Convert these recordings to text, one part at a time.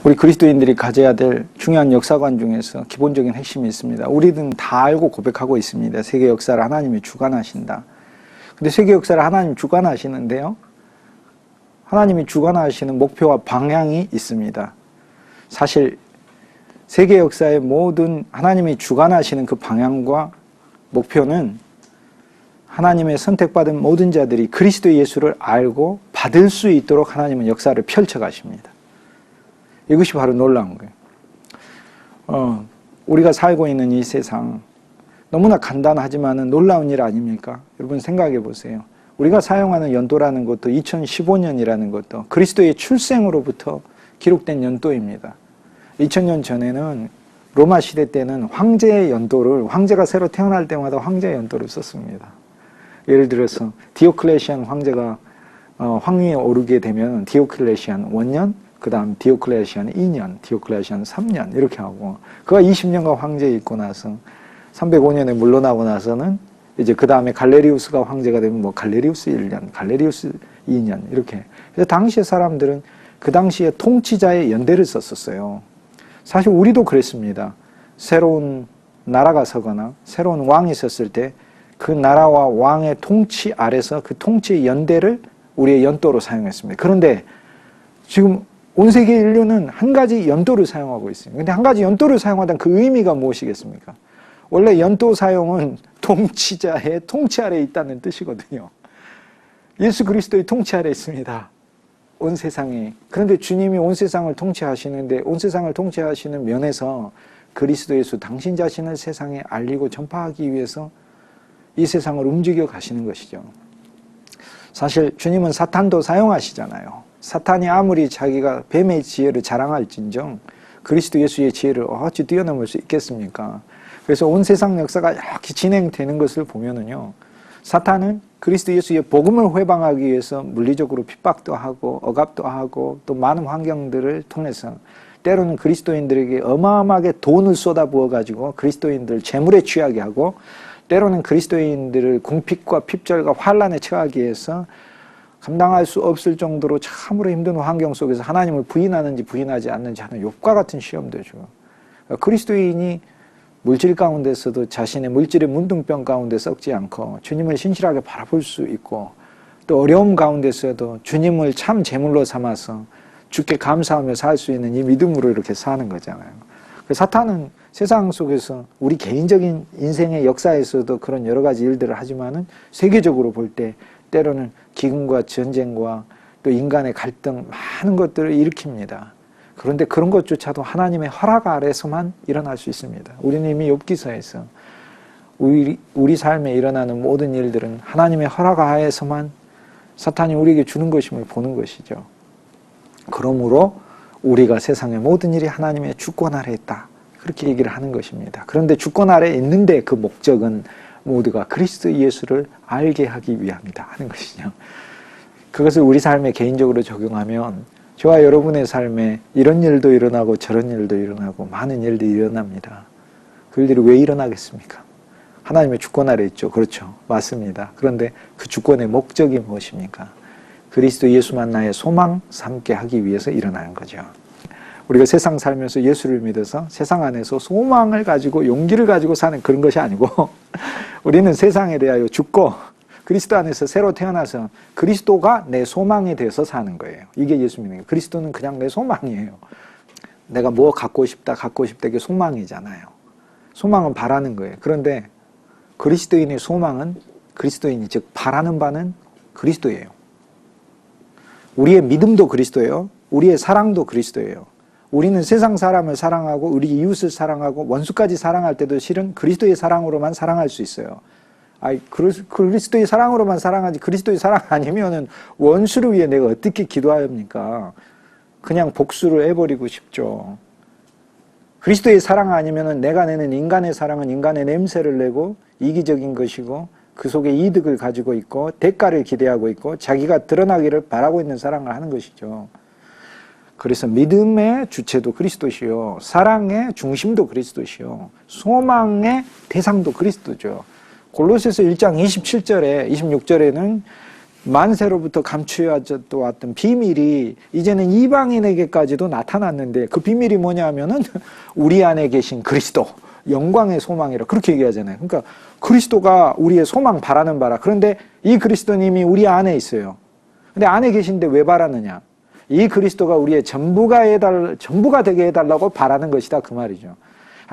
우리 그리스도인들이 가져야 될 중요한 역사관 중에서 기본적인 핵심이 있습니다. 우리는 다 알고 고백하고 있습니다. 세계 역사를 하나님이 주관하신다. 근데 세계 역사를 하나님이 주관하시는데요, 하나님이 주관하시는 목표와 방향이 있습니다. 사실 세계 역사의 모든 하나님이 주관하시는 그 방향과 목표는 하나님의 선택받은 모든 자들이 그리스도 예수를 알고 받을 수 있도록 하나님은 역사를 펼쳐가십니다. 이것이 바로 놀라운 거예요. 우리가 살고 있는 이 세상, 너무나 간단하지만 놀라운 일 아닙니까? 여러분 생각해 보세요. 우리가 사용하는 연도라는 것도 2015년이라는 것도 그리스도의 출생으로부터 기록된 연도입니다. 2000년 전에는 로마 시대 때는 황제의 연도를, 황제가 새로 태어날 때마다 황제의 연도를 썼습니다. 예를 들어서 디오클레시안 황제가 황위에 오르게 되면 디오클레시안 1년, 그 다음 디오클레시안 2년, 디오클레시안 3년 이렇게 하고, 그가 20년간 황제에 있고 나서 305년에 물러나고 나서는 이제 그 다음에 갈레리우스가 황제가 되면 뭐 갈레리우스 1년, 갈레리우스 2년 이렇게. 그래서 당시의 사람들은 그 당시에 통치자의 연대를 썼었어요. 사실 우리도 그랬습니다. 새로운 나라가 서거나 새로운 왕이 섰을 때 그 나라와 왕의 통치 아래서 그 통치의 연대를 우리의 연도로 사용했습니다. 그런데 지금 온 세계 인류는 한 가지 연도를 사용하고 있습니다. 근데 한 가지 연도를 사용하던 그 의미가 무엇이겠습니까? 원래 연도 사용은 통치자의 통치 아래에 있다는 뜻이거든요. 예수 그리스도의 통치 아래에 있습니다. 온 세상이. 그런데 주님이 온 세상을 통치하시는데, 온 세상을 통치하시는 면에서 그리스도 예수 당신 자신을 세상에 알리고 전파하기 위해서 이 세상을 움직여 가시는 것이죠. 사실 주님은 사탄도 사용하시잖아요. 사탄이 아무리 자기가 뱀의 지혜를 자랑할진정 그리스도 예수의 지혜를 어찌 뛰어넘을 수 있겠습니까? 그래서 온 세상 역사가 이렇게 진행되는 것을 보면은요, 사탄은 그리스도 예수의 복음을 회방하기 위해서 물리적으로 핍박도 하고 억압도 하고 또 많은 환경들을 통해서 때로는 그리스도인들에게 어마어마하게 돈을 쏟아부어 가지고 그리스도인들을 재물에 취하게 하고, 때로는 그리스도인들을 궁핍과 핍절과 환란에 처하기 위해서 감당할 수 없을 정도로 참으로 힘든 환경 속에서 하나님을 부인하는지 부인하지 않는지 하는 욥과 같은 시험도 주고, 그리스도인이 물질 가운데서도 자신의 물질의 문둥병 가운데 썩지 않고 주님을 신실하게 바라볼 수 있고, 또 어려움 가운데서도 주님을 참 제물로 삼아서 주께 감사하며 살 수 있는 이 믿음으로 이렇게 사는 거잖아요. 사탄은 세상 속에서 우리 개인적인 인생의 역사에서도 그런 여러 가지 일들을 하지만은 세계적으로 볼 때 때로는 기근과 전쟁과 또 인간의 갈등, 많은 것들을 일으킵니다. 그런데 그런 것조차도 하나님의 허락 아래서만 일어날 수 있습니다. 우리는 이미 욥기서에서 우리 삶에 일어나는 모든 일들은 하나님의 허락 하에서만 사탄이 우리에게 주는 것임을 보는 것이죠. 그러므로 우리가 세상의 모든 일이 하나님의 주권 아래에 있다, 그렇게 얘기를 하는 것입니다. 그런데 주권 아래에 있는데 그 목적은 모두가 그리스도 예수를 알게 하기 위함이다 하는 것이죠. 그것을 우리 삶에 개인적으로 적용하면 저와 여러분의 삶에 이런 일도 일어나고 저런 일도 일어나고 많은 일들이 일어납니다. 그 일들이 왜 일어나겠습니까? 하나님의 주권 아래 있죠. 그렇죠. 맞습니다. 그런데 그 주권의 목적이 무엇입니까? 그리스도 예수만 나의 소망 삼게 하기 위해서 일어나는 거죠. 우리가 세상 살면서 예수를 믿어서 세상 안에서 소망을 가지고 용기를 가지고 사는 그런 것이 아니고, 우리는 세상에 대하여 죽고 그리스도 안에서 새로 태어나서 그리스도가 내 소망이 되어서 사는 거예요. 이게 예수 믿는 거예요. 그리스도는 그냥 내 소망이에요. 내가 뭐 갖고 싶다 이게 소망이잖아요. 소망은 바라는 거예요. 그런데 그리스도인의 소망은, 그리스도인이 즉 바라는 바는 그리스도예요. 우리의 믿음도 그리스도예요. 우리의 사랑도 그리스도예요. 우리는 세상 사람을 사랑하고 우리 이웃을 사랑하고 원수까지 사랑할 때도 실은 그리스도의 사랑으로만 사랑할 수 있어요. 그리스도의 사랑으로만 사랑하지 그리스도의 사랑 아니면은 원수를 위해 내가 어떻게 기도합니까? 그냥 복수를 해버리고 싶죠. 그리스도의 사랑 아니면은 내가 내는 인간의 사랑은 인간의 냄새를 내고 이기적인 것이고 그 속에 이득을 가지고 있고 대가를 기대하고 있고 자기가 드러나기를 바라고 있는 사랑을 하는 것이죠. 그래서 믿음의 주체도 그리스도시요, 사랑의 중심도 그리스도시요, 소망의 대상도 그리스도죠. 골로새서 1장 27절에 26절에는 만세로부터 감추어져 왔던 비밀이 이제는 이방인에게까지도 나타났는데, 그 비밀이 뭐냐 하면은 우리 안에 계신 그리스도, 영광의 소망이라 그렇게 얘기하잖아요. 그러니까 그리스도가 우리의 소망 바라는 바라. 그런데 이 그리스도님이 우리 안에 있어요. 근데 안에 계신데 왜 바라느냐? 이 그리스도가 우리의 전부가 되게 해달라고 바라는 것이다, 그 말이죠.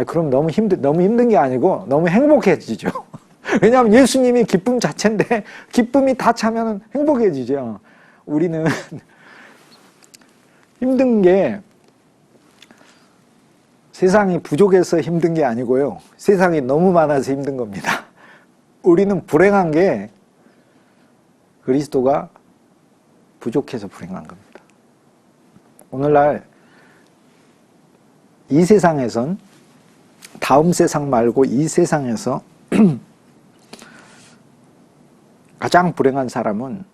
그럼 너무 힘든 게 아니고 너무 행복해지죠. 왜냐하면 예수님이 기쁨 자체인데 기쁨이 다 차면 행복해지죠. 우리는 힘든 게 세상이 부족해서 힘든 게 아니고요. 세상이 너무 많아서 힘든 겁니다. 우리는 불행한 게 그리스도가 부족해서 불행한 겁니다. 오늘날 이 세상에선, 다음 세상 말고 이 세상에서 가장 불행한 사람은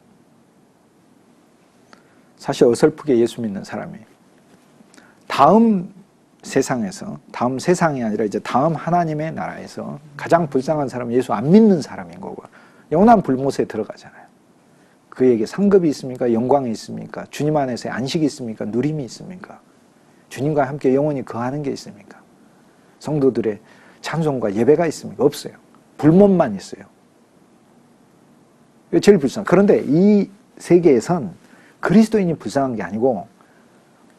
사실 어설프게 예수 믿는 사람이에요. 다음 세상에서, 다음 세상이 아니라 이제 다음 하나님의 나라에서 가장 불쌍한 사람은 예수 안 믿는 사람인 거고, 영원한 불못에 들어가잖아요. 그에게 상급이 있습니까? 영광이 있습니까? 주님 안에서의 안식이 있습니까? 누림이 있습니까? 주님과 함께 영원히 거하는 게 있습니까? 성도들의 찬송과 예배가 있습니까? 없어요. 불못만 있어요. 이게 제일 불쌍해. 그런데 이 세계에선 그리스도인이 불쌍한 게 아니고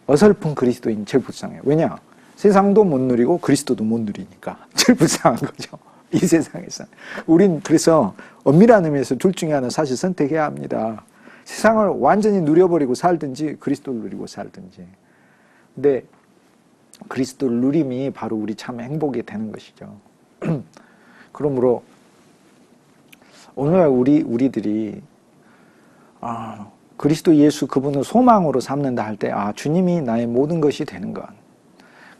어설픈 그리스도인이 제일 불쌍해요. 왜냐? 세상도 못 누리고 그리스도도 못 누리니까 제일 불쌍한 거죠. 이 세상에서. 우린 그래서 엄밀한 의미에서 둘 중에 하나 사실 선택해야 합니다. 세상을 완전히 누려버리고 살든지 그리스도를 누리고 살든지. 근데 그리스도를 누림이 바로 우리 참 행복이 되는 것이죠. 그러므로 오늘날 우리들이 그리스도 예수 그분을 소망으로 삼는다 할 때 주님이 나의 모든 것이 되는 것.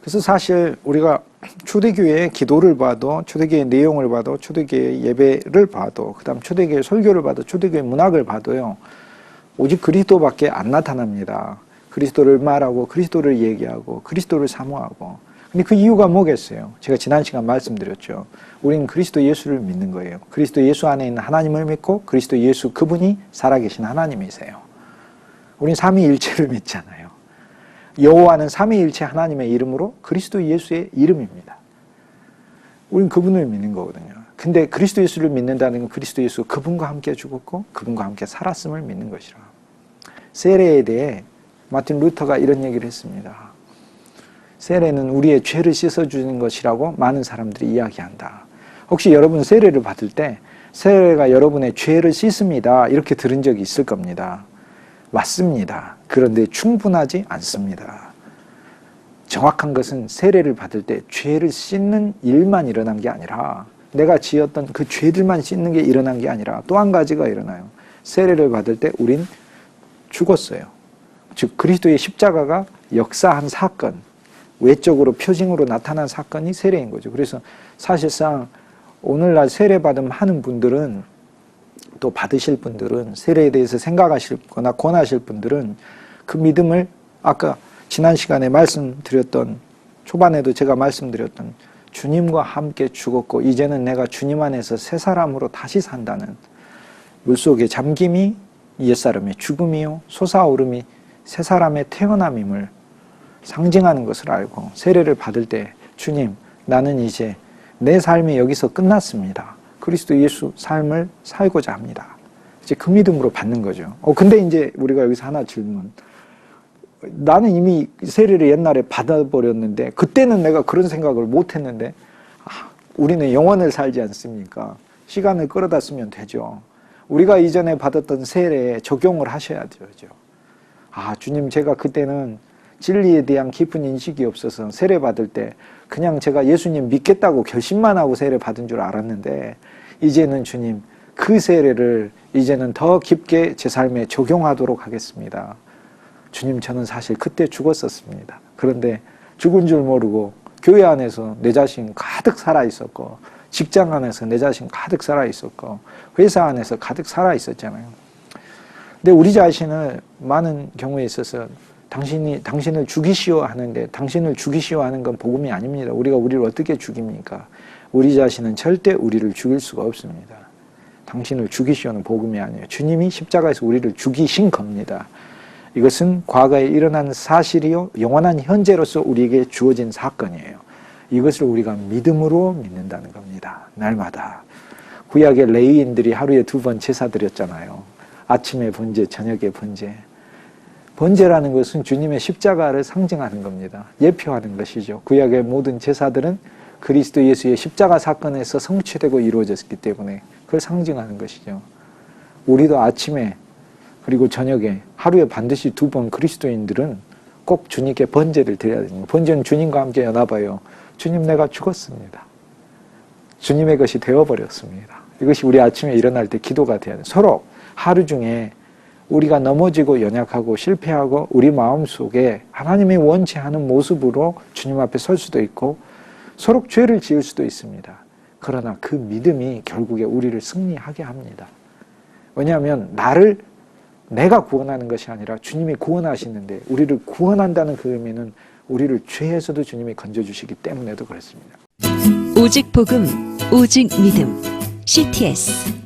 그래서 사실 우리가 초대교회의 기도를 봐도, 초대교회의 내용을 봐도, 초대교회의 예배를 봐도, 그 다음 초대교회 설교를 봐도, 초대교회 문학을 봐도요, 오직 그리스도밖에 안 나타납니다. 그리스도를 말하고, 그리스도를 얘기하고, 그리스도를 사모하고. 근데 그 이유가 뭐겠어요? 제가 지난 시간 말씀드렸죠. 우리는 그리스도 예수를 믿는 거예요. 그리스도 예수 안에 있는 하나님을 믿고, 그리스도 예수 그분이 살아계신 하나님이세요. 우리는 삼위일체를 믿잖아요. 여호와는 삼위일체 하나님의 이름으로 그리스도 예수의 이름입니다. 우리는 그분을 믿는 거거든요. 근데 그리스도 예수를 믿는다는 건 그리스도 예수 그분과 함께 죽었고 그분과 함께 살았음을 믿는 것이라. 세례에 대해 마틴 루터가 이런 얘기를 했습니다. 세례는 우리의 죄를 씻어주는 것이라고 많은 사람들이 이야기한다. 혹시 여러분 세례를 받을 때 세례가 여러분의 죄를 씻습니다, 이렇게 들은 적이 있을 겁니다. 맞습니다. 그런데 충분하지 않습니다. 정확한 것은 세례를 받을 때 죄를 씻는 일만 일어난 게 아니라, 내가 지었던 그 죄들만 씻는 게 일어난 게 아니라 또 한 가지가 일어나요. 세례를 받을 때 우린 죽었어요. 즉 그리스도의 십자가가 역사한 사건, 외적으로 표징으로 나타난 사건이 세례인 거죠. 그래서 사실상 오늘날 세례받음 하는 분들은, 또 받으실 분들은, 세례에 대해서 생각하실 거나 권하실 분들은 그 믿음을 아까 지난 시간에 말씀드렸던, 초반에도 제가 말씀드렸던 주님과 함께 죽었고 이제는 내가 주님 안에서 새 사람으로 다시 산다는, 물속의 잠김이 옛사람의 죽음이요 솟아오름이 새 사람의 태어남임을 상징하는 것을 알고 세례를 받을 때, 주님, 나는 이제 내 삶이 여기서 끝났습니다. 그리스도 예수 삶을 살고자 합니다. 이제 그 믿음으로 받는 거죠. 근데 이제 우리가 여기서 하나 질문. 나는 이미 세례를 옛날에 받아버렸는데, 그때는 내가 그런 생각을 못 했는데, 우리는 영원을 살지 않습니까? 시간을 끌어다 쓰면 되죠. 우리가 이전에 받았던 세례에 적용을 하셔야 되죠. 주님, 제가 그때는 진리에 대한 깊은 인식이 없어서 세례 받을 때 그냥 제가 예수님 믿겠다고 결심만 하고 세례 받은 줄 알았는데, 이제는 주님, 그 세례를 이제는 더 깊게 제 삶에 적용하도록 하겠습니다. 주님, 저는 사실 그때 죽었었습니다. 그런데 죽은 줄 모르고 교회 안에서 내 자신 가득 살아있었고, 직장 안에서 내 자신 가득 살아있었고, 회사 안에서 가득 살아있었잖아요. 근데 우리 자신을 많은 경우에 있어서 당신을 죽이시오 하는데, 당신을 죽이시오 하는 건 복음이 아닙니다. 우리가 우리를 어떻게 죽입니까? 우리 자신은 절대 우리를 죽일 수가 없습니다. 당신을 죽이시오는 복음이 아니에요. 주님이 십자가에서 우리를 죽이신 겁니다. 이것은 과거에 일어난 사실이요 영원한 현재로서 우리에게 주어진 사건이에요. 이것을 우리가 믿음으로 믿는다는 겁니다. 날마다. 구약의 레위인들이 하루에 2번 제사 드렸잖아요. 아침에 번제, 저녁에 번제. 번제라는 것은 주님의 십자가를 상징하는 겁니다. 예표하는 것이죠. 구약의 모든 제사들은 그리스도 예수의 십자가 사건에서 성취되고 이루어졌기 때문에 그걸 상징하는 것이죠. 우리도 아침에 그리고 저녁에 하루에 반드시 2번 그리스도인들은 꼭 주님께 번제를 드려야 됩니다. 번제는 주님과 함께 연합하여 주님 내가 죽었습니다. 주님의 것이 되어버렸습니다. 이것이 우리 아침에 일어날 때 기도가 돼야 돼요. 서로 하루 중에 우리가 넘어지고 연약하고 실패하고 우리 마음속에 하나님이 원치 않은 모습으로 주님 앞에 설 수도 있고 서로 죄를 지을 수도 있습니다. 그러나 그 믿음이 결국에 우리를 승리하게 합니다. 왜냐하면 내가 구원하는 것이 아니라 주님이 구원하시는데 우리를 구원한다는 그 의미는 우리를 죄에서도 주님이 건져주시기 때문에도 그렇습니다. 오직 복음, 오직 믿음. CTS